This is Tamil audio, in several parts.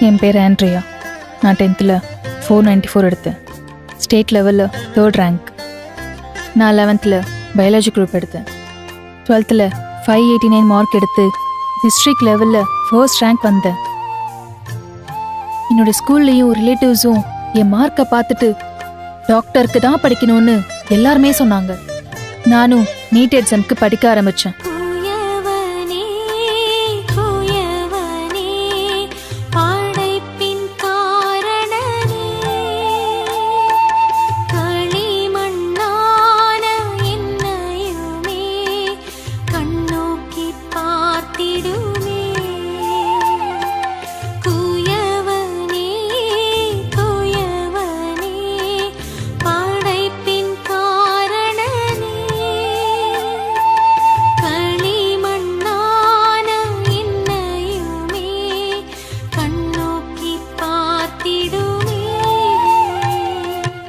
என் பேர் ஆண்ட்ரியா. நான் 10th 494 எடுத்தேன். ஸ்டேட் லெவலில் 3rd ரேங்க். நான் 11th பயாலஜி குரூப் எடுத்தேன். 12th 589 மார்க் எடுத்து டிஸ்ட்ரிக்ட் லெவலில் 1st ரேங்க் வந்தேன். என்னோட ஸ்கூல்லையும் ரிலேட்டிவ்ஸும் என் மார்க்கை பார்த்துட்டு டாக்டருக்கு தான் படிக்கணும்னு எல்லாருமே சொன்னாங்க. நானும் நீட் எக்ஸாமுக்கு படிக்க ஆரம்பித்தேன்.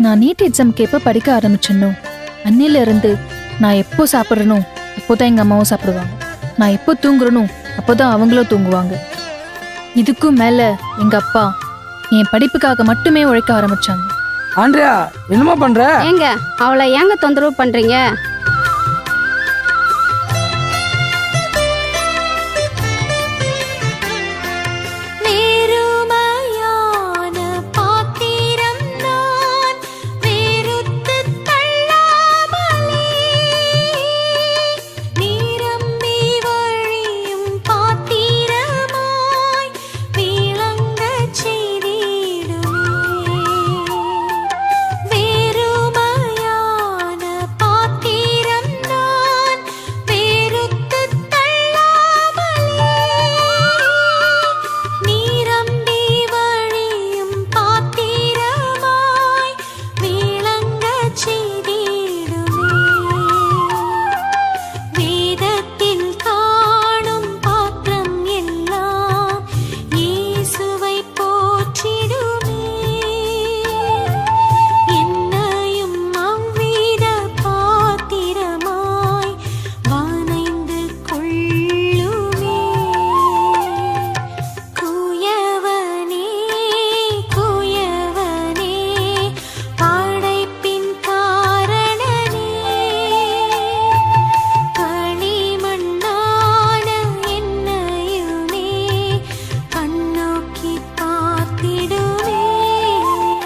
நான் நீட் எக்ஸாமுக்கு எப்போ படிக்க ஆரம்பிச்சேனோ அன்னிலிருந்து நான் எப்போ சாப்பிட்றனோ அப்போதான் எங்கள் அம்மாவும் சாப்பிடுவாங்க. நான் எப்போ தூங்குறனோ அப்போதான் அவங்களும் தூங்குவாங்க. இதுக்கும் மேலே எங்கள் அப்பா என் படிப்புக்காக மட்டுமே உழைக்க ஆரம்பிச்சாங்க. ஆண்ட்ரியா, என்னமா பண்ற? ஏங்க அவளை ஏங்க தொந்தரவு பண்றீங்க?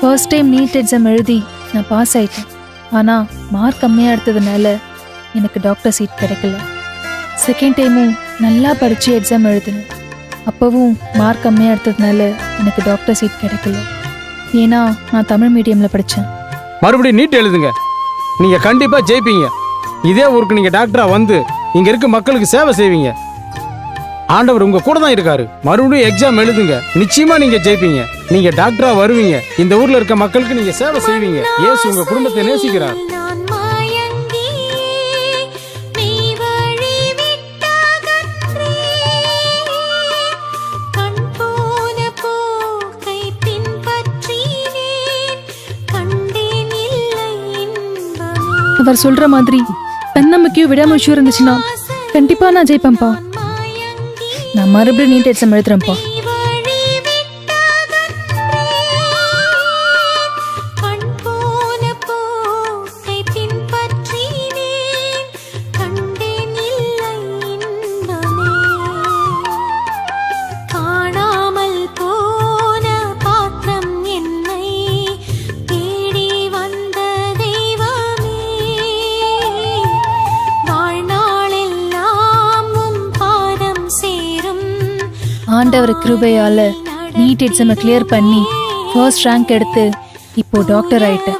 ஃபர்ஸ்ட் டைம் நீட் எக்ஸாம் எழுதி நான் பாஸ் ஆயிட்டேன். ஆனால் மார்க் கம்மியாக எடுத்ததுனால எனக்கு டாக்டர் சீட் கிடைக்கல. செகண்ட் டைமும் நல்லா படித்து எக்ஸாம் எழுதினேன். அப்போவும் மார்க் கம்மியாக எடுத்ததுனால எனக்கு டாக்டர் சீட் கிடைக்கல. ஏன்னா நான் தமிழ் மீடியமில் படித்தேன். மறுபடியும் நீட் எழுதுங்க, நீங்கள் கண்டிப்பாக ஜெயிப்பீங்க. இதே ஊருக்கு நீங்கள் டாக்டராக வந்து இங்கே இருக்க மக்களுக்கு சேவை செய்வீங்க. ஆண்டவர் உங்க கூட தான் இருக்காரு. மறுபடியும் எக்ஸாம் எழுதுங்க, நிச்சயமா நீங்க ஜெயிப்பீங்க. நீங்க டாக்டரா வருவீங்க. இந்த ஊர்ல இருக்க மக்களுக்கு நீங்க சேவை செய்வீங்க. இயேசு உங்க குடும்பத்தை நேசிக்கிறார். அவர் சொல்ற மாதிரி தன்னம்பிக்கையும் விடாமுயற்சியும் இருந்துச்சுன்னா கண்டிப்பா நான் ஜெயிப்பேன்ப்பா. நான் மறுபடியும் நீட் எக்ஸாம் எழுதுறேன்ப்பா. ஆண்டவர் கிருபையால நீட் எக்ஸாமை கிளியர் பண்ணி 1st ரேங்க் எடுத்து இப்போ டாக்டர் ஆயிட்டேன்.